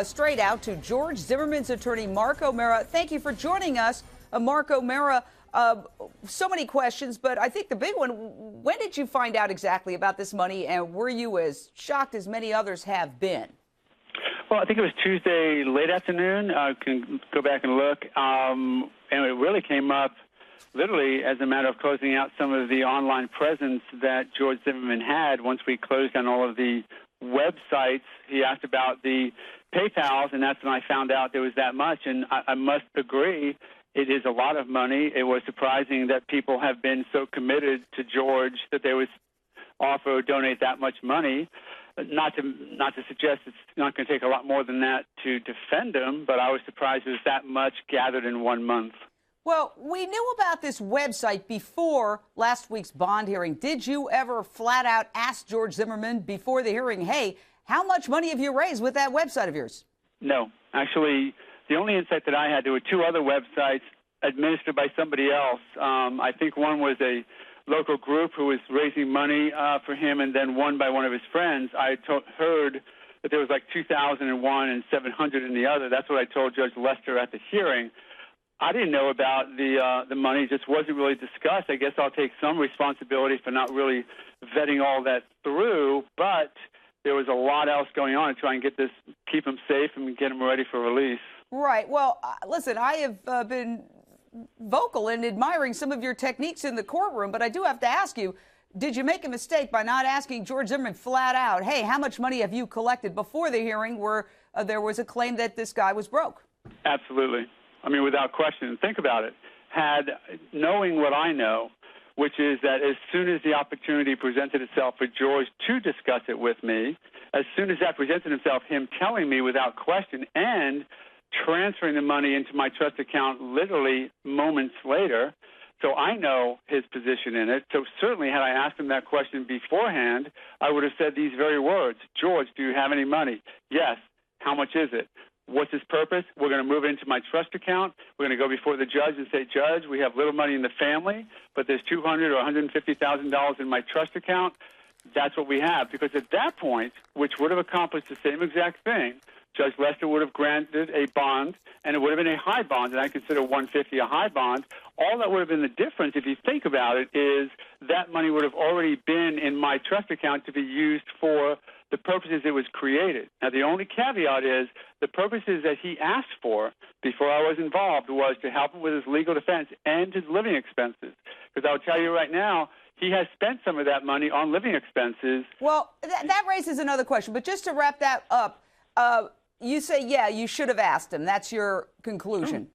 straight out to George Zimmerman's attorney, Mark O'Mara. Thank you for joining us, Mark O'Mara. So many questions, but I think the big one, when did you find out exactly about this money, and were you as shocked as many others have been? Well, I think it was Tuesday late afternoon. I can go back and look. And it really came up literally as a matter of closing out some of the online presence that George Zimmerman had. Once we closed down all of the websites, he asked about the PayPals, and that's when I found out there was that much. And I must agree, it is a lot of money. It was surprising that people have been so committed to George that they would offer or donate that much money. Not to suggest it's not going to take a lot more than that to defend him, but I was surprised it was that much gathered in 1 month. Well, we knew about this website before last week's bond hearing. Did you ever flat out ask George Zimmerman before the hearing, hey, how much money have you raised with that website of yours? No. Actually, the only insight that I had, there were two other websites administered by somebody else. I think one was a local group who was raising money for him, and then one by one of his friends. I heard that there was like 2,000 in one and 700 in the other. That's what I told Judge Lester at the hearing. I didn't know about the money. It just wasn't really discussed. I guess I'll take some responsibility for not really vetting all that through, but there was a lot else going on to try and get this, keep him safe and get him ready for release. Right. Well, listen, I have been vocal in admiring some of your techniques in the courtroom, but I do have to ask you, did you make a mistake by not asking George Zimmerman flat out, hey, how much money have you collected before the hearing where there was a claim that this guy was broke? Absolutely. I mean, without question. Think about it. Knowing what I know, which is that as soon as the opportunity presented itself for George to discuss it with me, as soon as that presented himself, him telling me without question and transferring the money into my trust account literally moments later, so I know his position in it. So certainly had I asked him that question beforehand, I would have said these very words. George, do you have any money? Yes. How much is it? What's his purpose? We're going to move it into my trust account. We're going to go before the judge and say, Judge, we have little money in the family, but there's $200,000 or $150,000 in my trust account. That's what we have. Because at that point, which would have accomplished the same exact thing, Judge Lester would have granted a bond, and it would have been a high bond, and I consider $150,000 a high bond. All that would have been the difference, if you think about it, is that money would have already been in my trust account to be used for the purposes it was created. Now, the only caveat is the purposes that he asked for before I was involved was to help him with his legal defense and his living expenses. Because I'll tell you right now, he has spent some of that money on living expenses. Well, that raises another question. But just to wrap that up, you say, yeah, you should have asked him. That's your conclusion.